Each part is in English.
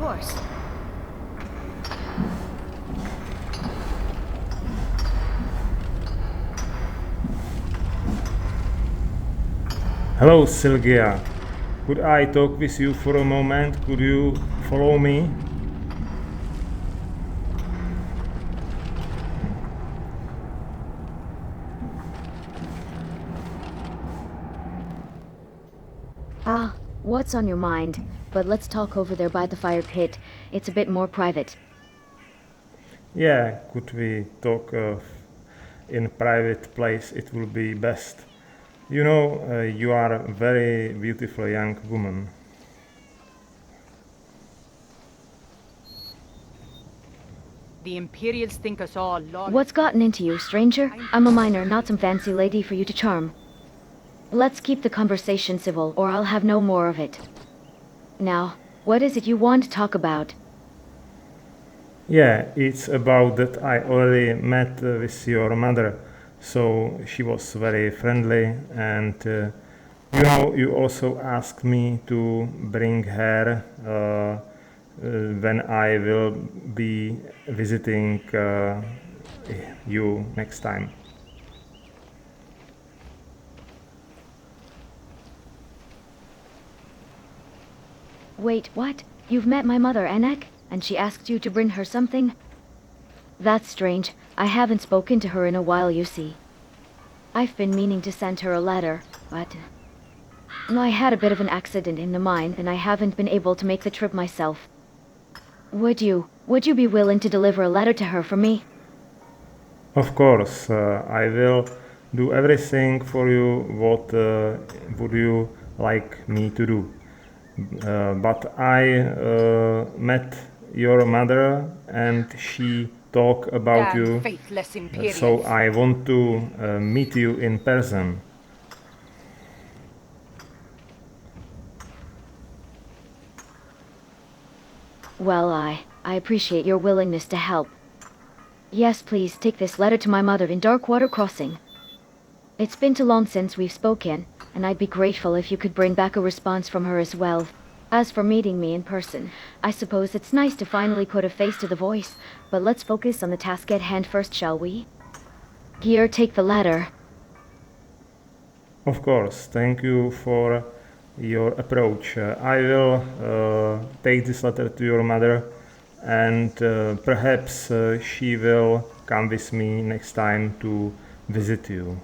course. Hello, Sylgja. Could I talk with you for a moment? Could you follow me? Ah, what's on your mind? But let's talk over there by the fire pit. It's a bit more private. Yeah, could we talk in private place? It will be best. You know, you are a very beautiful young woman. The Imperials think us all lost. What's gotten into you, stranger? I'm a minor, not some fancy lady for you to charm. Let's keep the conversation civil, or I'll have no more of it. Now, what is it you want to talk about? Yeah, it's about that I already met with your mother, so she was very friendly, and you know, you also asked me to bring her when I will be visiting you next time. Wait, what? You've met my mother, Anak? And she asked you to bring her something? That's strange. I haven't spoken to her in a while, you see. I've been meaning to send her a letter, but... I had a bit of an accident in the mine, and I haven't been able to make the trip myself. Would you be willing to deliver a letter to her for me? Of course, I will do everything for you. What would you like me to do? But I met your mother and she talked about Damn you, faithless Imperials. so I want to meet you in person. Well, I appreciate your willingness to help. Yes, please take this letter to my mother in Darkwater Crossing. It's been too long since we've spoken, and I'd be grateful if you could bring back a response from her as well. As for meeting me in person, I suppose it's nice to finally put a face to the voice, but let's focus on the task at hand first, shall we? Here, take the letter. Of course, thank you for your approach. I will take this letter to your mother and perhaps she will come with me next time to visit you.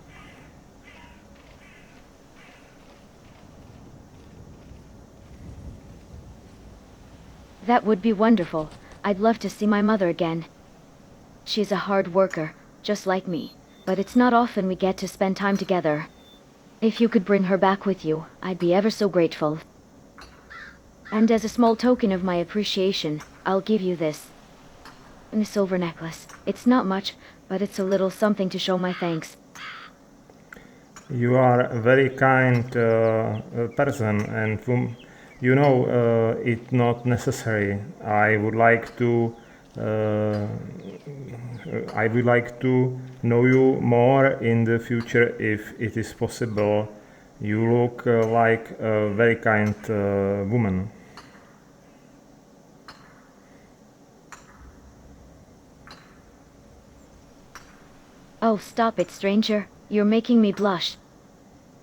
That would be wonderful. I'd love to see my mother again. She's a hard worker, just like me, but it's not often we get to spend time together. If you could bring her back with you, I'd be ever so grateful. And as a small token of my appreciation, I'll give you this. A silver necklace. It's not much, but it's a little something to show my thanks. You are a very kind person, and you know it's not necessary. I would like to know you more in the future if it is possible. You look like a very kind woman. Oh, stop it, stranger. You're making me blush.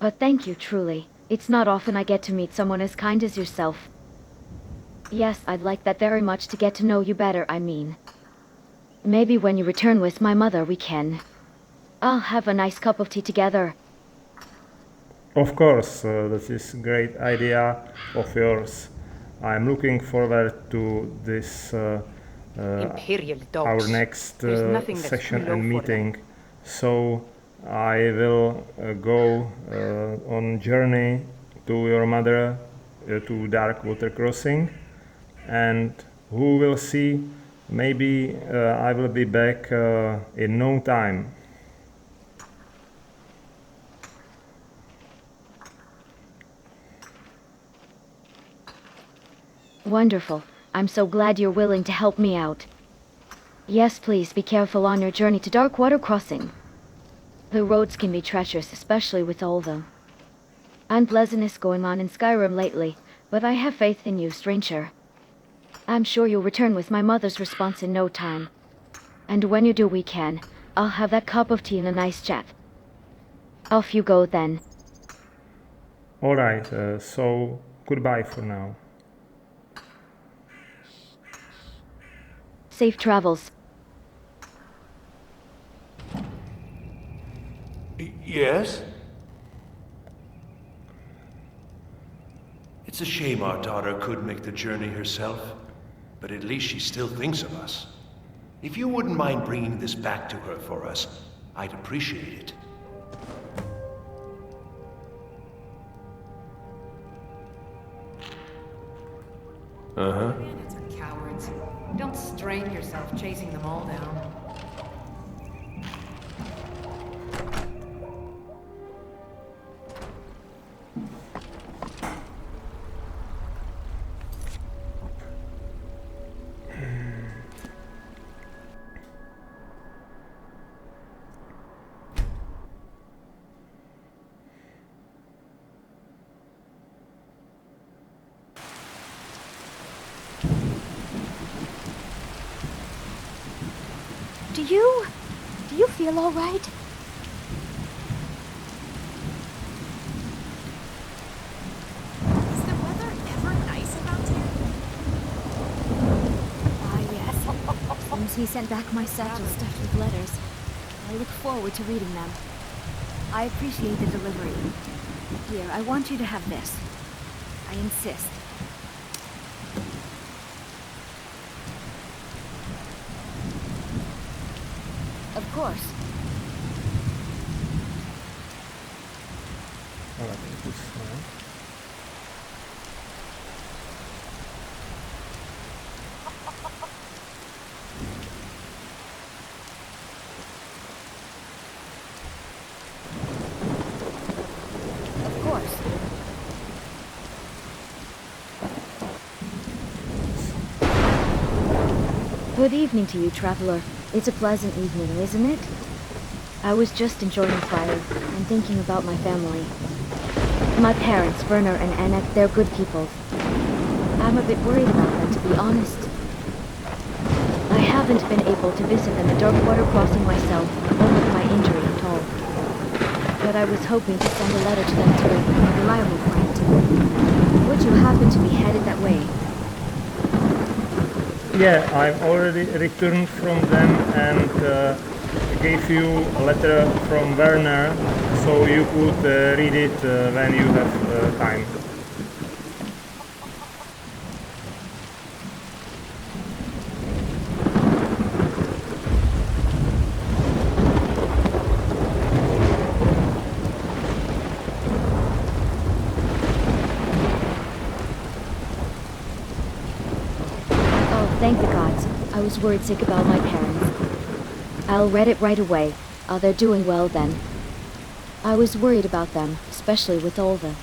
But thank you, truly. It's not often I get to meet someone as kind as yourself. Yes, I'd like that very much to get to know you better, I mean. Maybe when you return with my mother we can. I'll have a nice cup of tea together. Of course, that is a great idea of yours. I'm looking forward to this Imperial dogs. our next There's nothing that's session too low and for meeting. So I will go on journey to your mother to Dark Water Crossing, and who will see? Maybe I will be back in no time. Wonderful. I'm so glad you're willing to help me out. Yes, please be careful on your journey to Darkwater Crossing. The roads can be treacherous, especially with all the unpleasantness going on in Skyrim lately, but I have faith in you, stranger. I'm sure you'll return with my mother's response in no time. And when you do, I'll have that cup of tea and a nice chat. Off you go then. All right, so goodbye for now. Safe travels. Yes? It's a shame our daughter couldn't make the journey herself, but at least she still thinks of us. If you wouldn't mind bringing this back to her for us, I'd appreciate it. Bandits are cowards. Don't strain yourself chasing them all down. Do you feel all right? Is the weather ever nice about here? Ah, yes. Seems he sent back my satchel stuffed with letters. I look forward to reading them. I appreciate the delivery. Here, I want you to have this. I insist. Of course. All right, this one. Of course. Good evening to you, traveler. It's a pleasant evening, isn't it? I was just enjoying the fire and thinking about my family. My parents, Werner and Anna, they're good people. I'm a bit worried about them, to be honest. I haven't been able to visit them at Darkwater Crossing myself, or with my injury at all. But I was hoping to send a letter to them through a reliable friend. Would you happen to be headed that way? Yeah, I've already returned from them and gave you a letter from Werner, so you could read it when you have time. Thank the gods. I was worried sick about my parents. I'll read it right away. They're doing well then. I was worried about them, especially with all the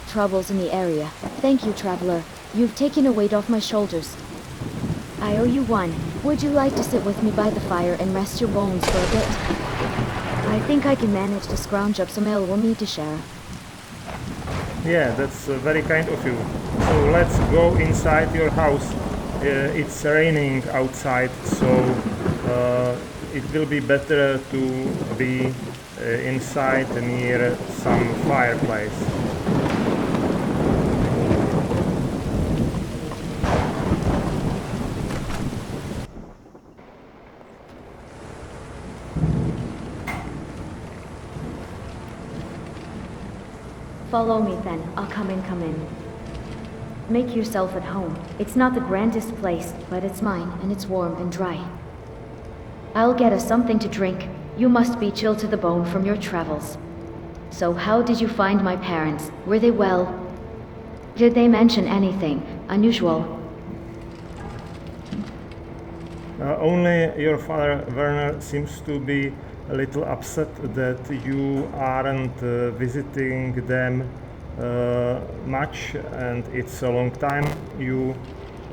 troubles in the area. Thank you, traveler. You've taken a weight off my shoulders. I owe you one. Would you like to sit with me by the fire and rest your bones for a bit? I think I can manage to scrounge up some ale we'll need to share. Yeah, that's very kind of you. So let's go inside your house. It's raining outside, so it will be better to be inside near some fireplace. Follow me then. I'll come in. Make yourself at home. It's not the grandest place, but it's mine, and it's warm and dry. I'll get us something to drink. You must be chilled to the bone from your travels. So how did you find my parents? Were they well? Did they mention anything unusual? Only your father, Werner, seems to be a little upset that you aren't visiting them much, and it's a long time you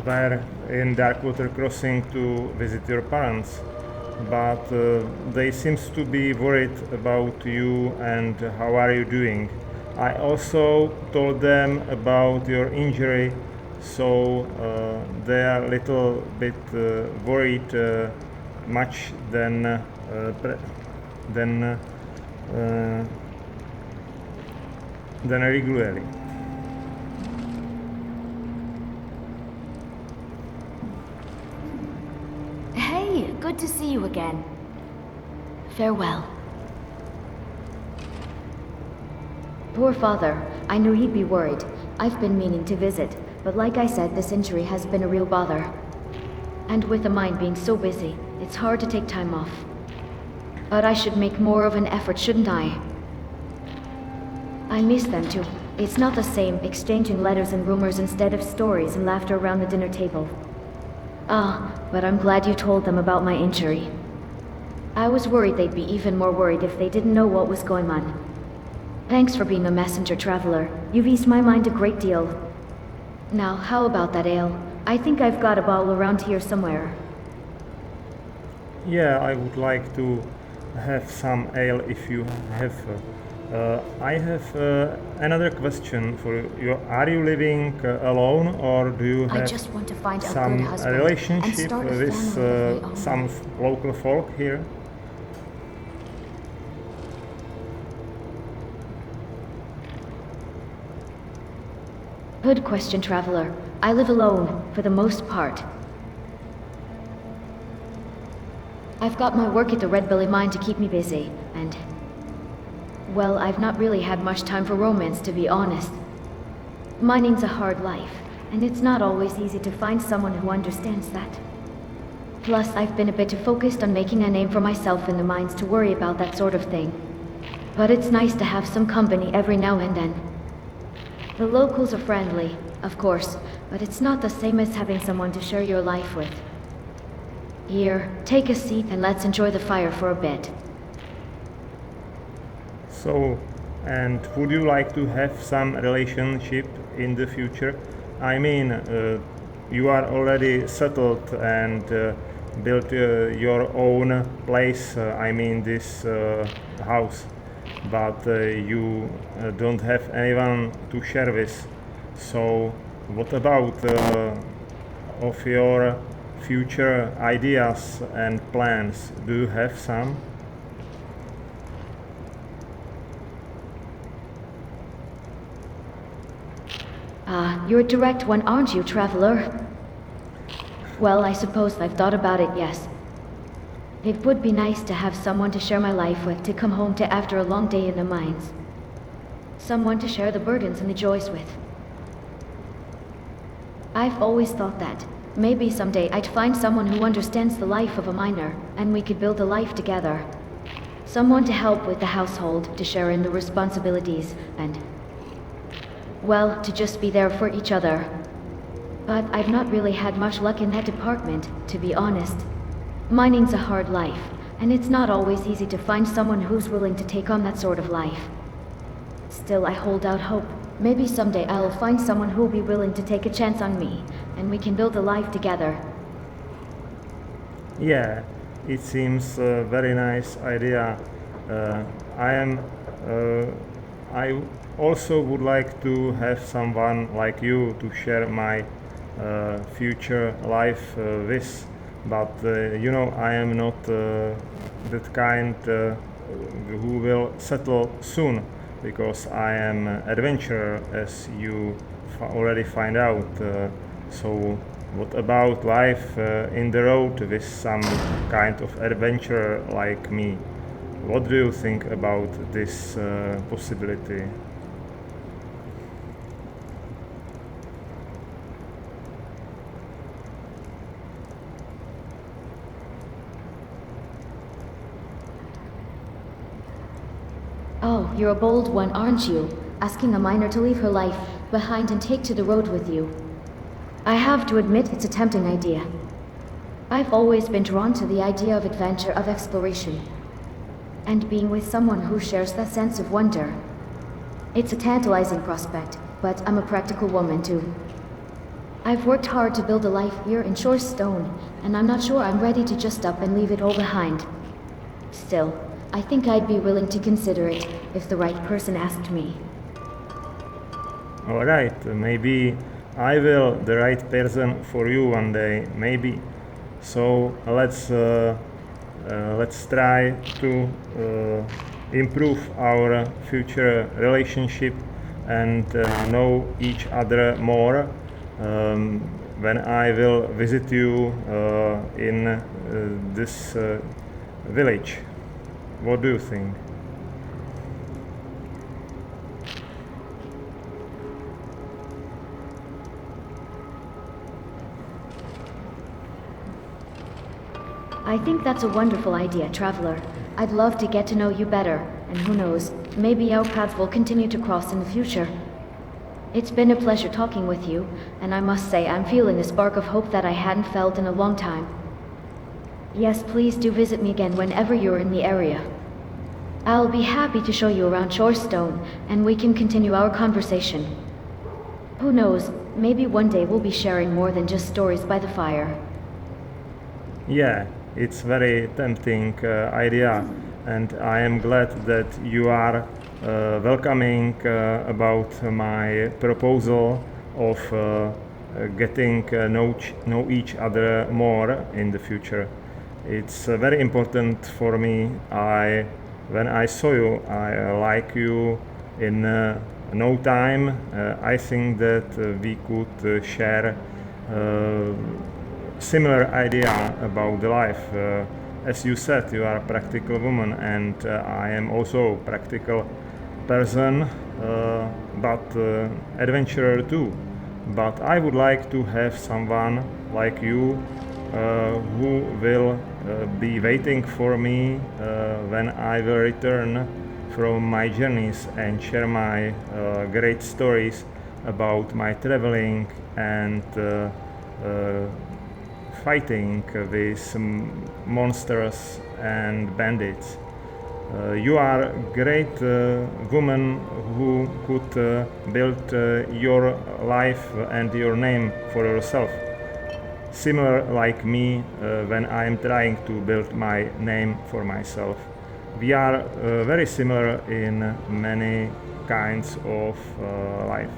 were in Darkwater Crossing to visit your parents. But they seems to be worried about you and how are you doing. I also told them about your injury, so they are a little bit worried much than regularly. Hey, good to see you again. Farewell. Poor father. I knew he'd be worried. I've been meaning to visit, but like I said, this injury has been a real bother. And with the mind being so busy, it's hard to take time off. But I should make more of an effort, shouldn't I? I miss them too. It's not the same, exchanging letters and rumors instead of stories and laughter around the dinner table. Ah, but I'm glad you told them about my injury. I was worried they'd be even more worried if they didn't know what was going on. Thanks for being a messenger traveler. You've eased my mind a great deal. Now, how about that ale? I think I've got a bottle around here somewhere. Yeah, I would like to have some ale if you have. I have another question for you. Are you living alone, or do you I have just want to find a good some husband and relationship start a with family of my own. some local folk here? Good question, traveler. I live alone, for the most part. I've got my work at the Red Belly mine to keep me busy, and... well, I've not really had much time for romance, to be honest. Mining's a hard life, and it's not always easy to find someone who understands that. Plus, I've been a bit too focused on making a name for myself in the mines to worry about that sort of thing. But it's nice to have some company every now and then. The locals are friendly, of course, but it's not the same as having someone to share your life with. Here, take a seat and let's enjoy the fire for a bit. So, and would you like to have some relationship in the future? I mean, you are already settled and built your own place, I mean this house, but you don't have anyone to share with. So, what about of your future ideas and plans? Do you have some? You're a direct one, aren't you, traveler? Well, I suppose I've thought about it, yes. It would be nice to have someone to share my life with, to come home to after a long day in the mines. Someone to share the burdens and the joys with. I've always thought that. Maybe someday I'd find someone who understands the life of a miner, and we could build a life together. Someone to help with the household, to share in the responsibilities, and... well, to just be there for each other. But I've not really had much luck in that department, to be honest. Mining's a hard life, and it's not always easy to find someone who's willing to take on that sort of life. Still, I hold out hope. Maybe someday I'll find someone who'll be willing to take a chance on me, and we can build a life together. Yeah, it seems a very nice idea. I also would like to have someone like you to share my future life with, but you know, I am not that kind who will settle soon, because I am an adventurer, as you already find out. So what about life in the road with some kind of adventurer like me? What do you think about this possibility? Oh, you're a bold one, aren't you? Asking a miner to leave her life behind and take to the road with you. I have to admit, it's a tempting idea. I've always been drawn to the idea of adventure, of exploration. And being with someone who shares that sense of wonder. It's a tantalizing prospect, but I'm a practical woman too. I've worked hard to build a life here in Shore Stone, and I'm not sure I'm ready to just up and leave it all behind. Still, I think I'd be willing to consider it if the right person asked me. Alright, maybe I will the right person for you one day, maybe. So let's try to improve our future relationship and know each other more when I will visit you in this village. What do you think? I think that's a wonderful idea, Traveler. I'd love to get to know you better, and who knows, maybe our paths will continue to cross in the future. It's been a pleasure talking with you, and I must say I'm feeling a spark of hope that I hadn't felt in a long time. Yes, please do visit me again whenever you're in the area. I'll be happy to show you around Shorestone, and we can continue our conversation. Who knows, maybe one day we'll be sharing more than just stories by the fire. Yeah, it's very tempting idea, and I am glad that you are welcoming about my proposal of getting know each other more in the future. It's very important for me. When I saw you, I like you in no time. I think that we could share similar idea about the life. As you said, you are a practical woman, and I am also a practical person, but adventurer too. But I would like to have someone like you who will be waiting for me when I will return from my journeys and share my great stories about my traveling and fighting with monsters and bandits. You are a great woman who could build your life and your name for yourself. Similar like me when I am trying to build my name for myself. We are very similar in many kinds of life.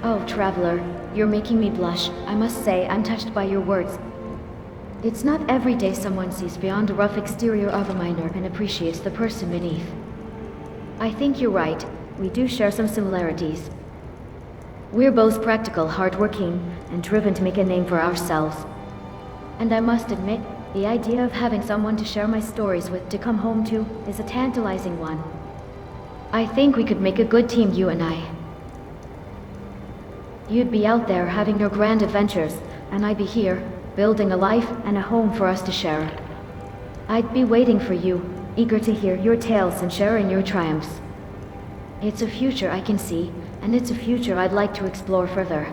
Oh, Traveler, you're making me blush. I must say, I'm touched by your words. It's not every day someone sees beyond the rough exterior of a miner and appreciates the person beneath. I think you're right. We do share some similarities. We're both practical, hardworking, and driven to make a name for ourselves. And I must admit, the idea of having someone to share my stories with to come home to is a tantalizing one. I think we could make a good team, you and I. You'd be out there having your grand adventures, and I'd be here, building a life and a home for us to share. I'd be waiting for you, eager to hear your tales and sharing your triumphs. It's a future I can see, and it's a future I'd like to explore further.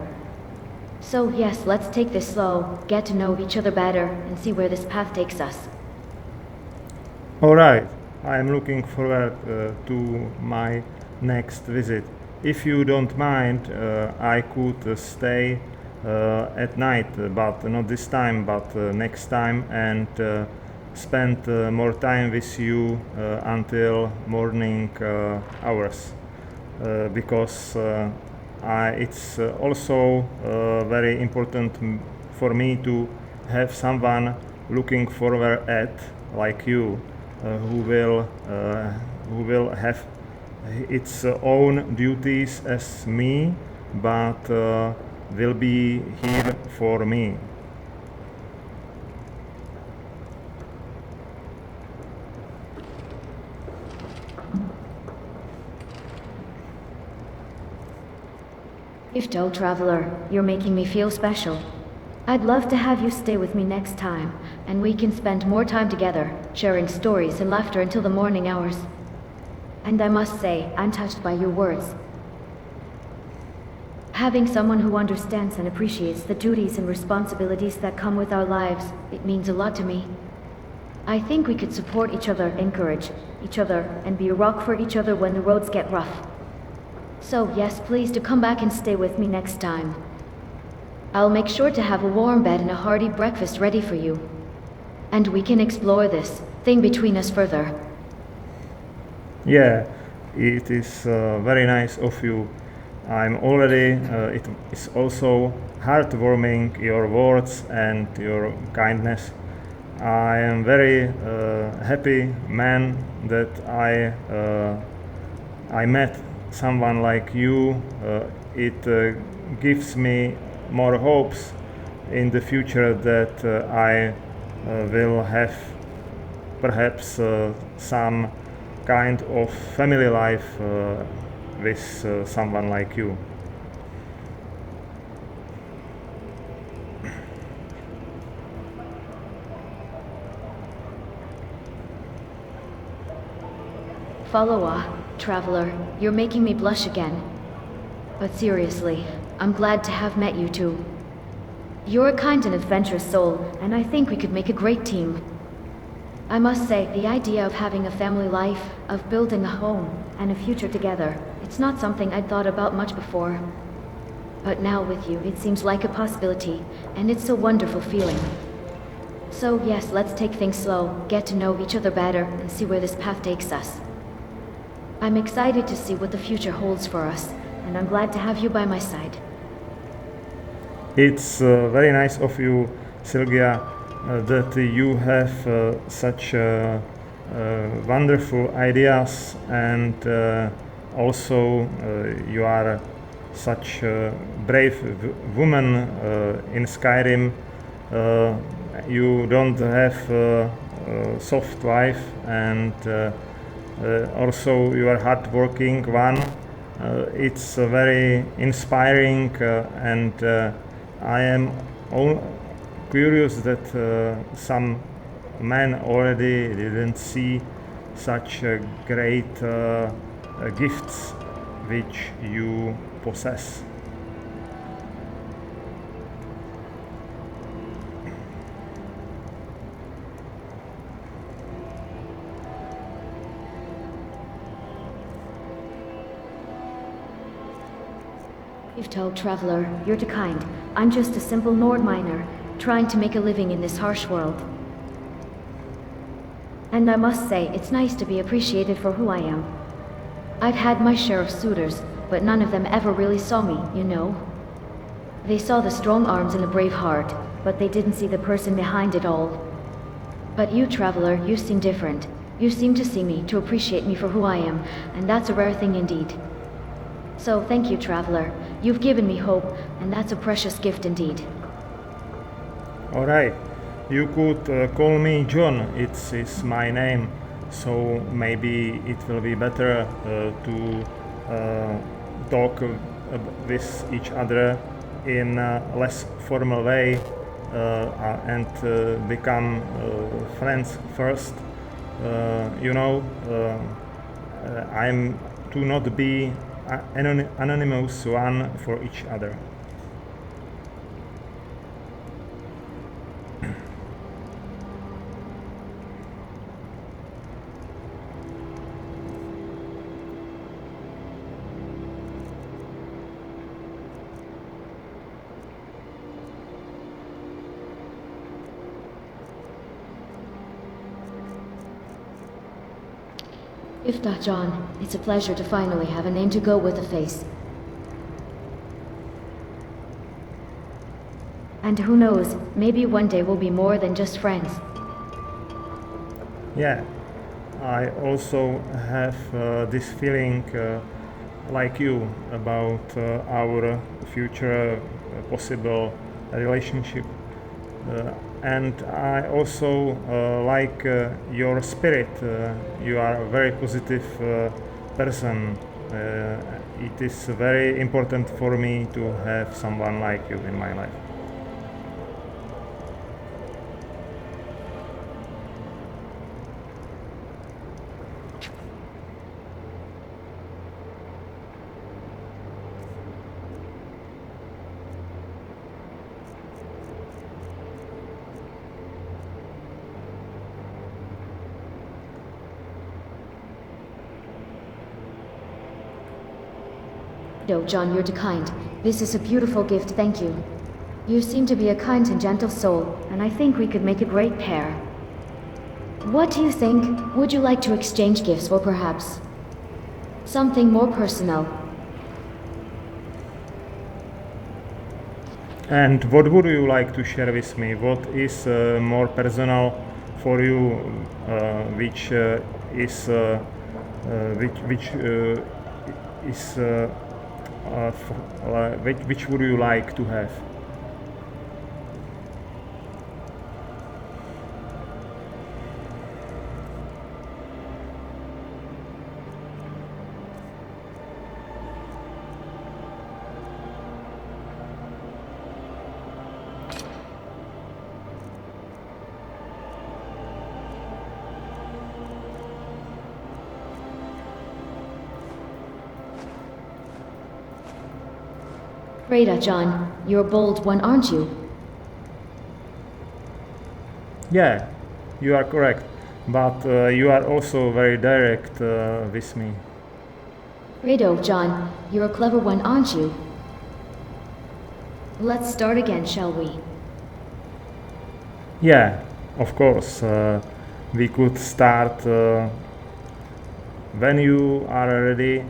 So yes, let's take this slow, get to know each other better, and see where this path takes us. Alright, I am looking forward to my next visit. If you don't mind, I could stay at night, but not this time, but next time, and spend more time with you until morning hours, because it's also very important for me to have someone looking forward at, like you, who will have its own duties as me, but will be here for me. Ifto, Traveler, you're making me feel special. I'd love to have you stay with me next time, and we can spend more time together, sharing stories and laughter until the morning hours. And I must say, I'm touched by your words. Having someone who understands and appreciates the duties and responsibilities that come with our lives, it means a lot to me. I think we could support each other, encourage each other, and be a rock for each other when the roads get rough. So yes, please do come back and stay with me next time. I'll make sure to have a warm bed and a hearty breakfast ready for you. And we can explore this thing between us further. Yeah, it is very nice of you. I'm already, it is also heartwarming, your words and your kindness. I am very happy man that I met someone like you. It gives me more hopes in the future that I will have perhaps some kind of family life with someone like you. Followa, traveler, you're making me blush again. But seriously, I'm glad to have met you too. You're a kind and adventurous soul, and I think we could make a great team. I must say, the idea of having a family life, of building a home, and a future together, it's not something I'd thought about much before. But now with you, it seems like a possibility, and it's a wonderful feeling. So yes, let's take things slow, get to know each other better, and see where this path takes us. I'm excited to see what the future holds for us, and I'm glad to have you by my side. It's very nice of you, Sylgja, that you have such wonderful ideas, and also you are such a brave woman in Skyrim. You don't have a soft life, and also you are hardworking one. It's very inspiring, and I am curious that some men already didn't see such great gifts which you possess. You've told traveler, you're too kind. I'm just a simple Nord miner, trying to make a living in this harsh world. And I must say, it's nice to be appreciated for who I am. I've had my share of suitors, but none of them ever really saw me, you know. They saw the strong arms and the brave heart, but they didn't see the person behind it all. But you, traveler, you seem different. You seem to see me, to appreciate me for who I am, and that's a rare thing indeed. So thank you, traveler. You've given me hope, and that's a precious gift indeed. All right, you could call me John. It's my name, so maybe it will be better to talk with each other in a less formal way and become friends first. You know, I'm to not be anonymous one for each other. Iftah, John, it's a pleasure to finally have a name to go with a face. And who knows, maybe one day we'll be more than just friends. Yeah, I also have this feeling like you about our future possible relationship. And I also like your spirit. You are a very positive person. It is very important for me to have someone like you in my life. No, John, you're too kind. This is a beautiful gift, thank you. You seem to be a kind and gentle soul, and I think we could make a great pair. What do you think? Would you like to exchange gifts or perhaps something more personal? And what would you like to share with me? What is more personal for you, which is which would you like to have? Freda, John, you're a bold one, aren't you? Yeah, you are correct, but you are also very direct with me. Fredo, John, you're a clever one, aren't you? Let's start again, shall we? Yeah, of course. We could start when you are ready.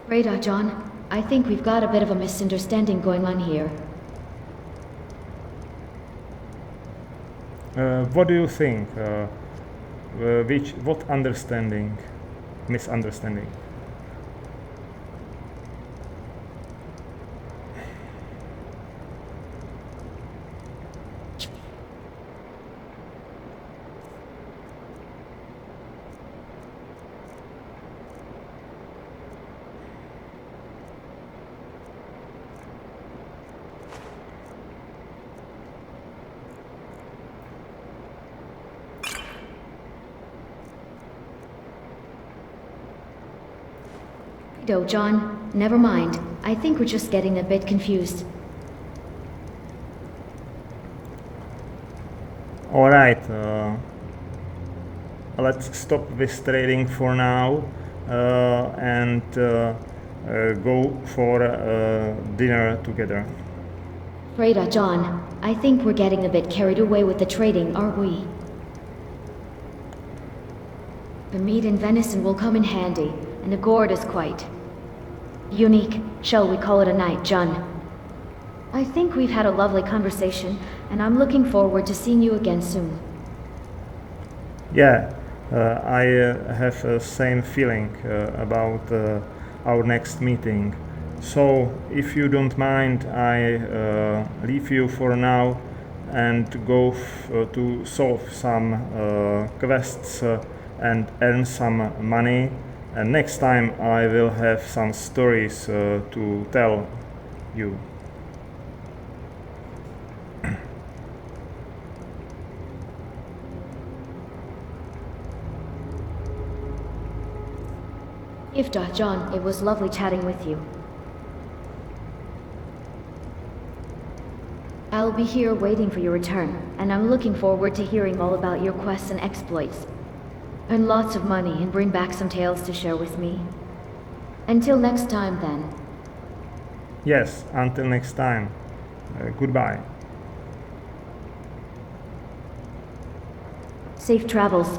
Freda, John, I think we've got a bit of a misunderstanding going on here. What do you think? What understanding? Misunderstanding? Fredo, John, never mind. I think we're just getting a bit confused. All right. Let's stop this trading for now and go for dinner together. Freda, John, I think we're getting a bit carried away with the trading, aren't we? The meat and venison will come in handy, and the gourd is quite unique. Shall we call it a night, John? I think we've had a lovely conversation, and I'm looking forward to seeing you again soon. Yeah, I have the same feeling about our next meeting. So, if you don't mind, I leave you for now and go to solve some quests and earn some money. And next time I will have some stories to tell you. Ifta, John, it was lovely chatting with you. I'll be here waiting for your return, and I'm looking forward to hearing all about your quests and exploits. Earn lots of money and bring back some tales to share with me. Until next time, then. Yes, until next time. Goodbye. Safe travels.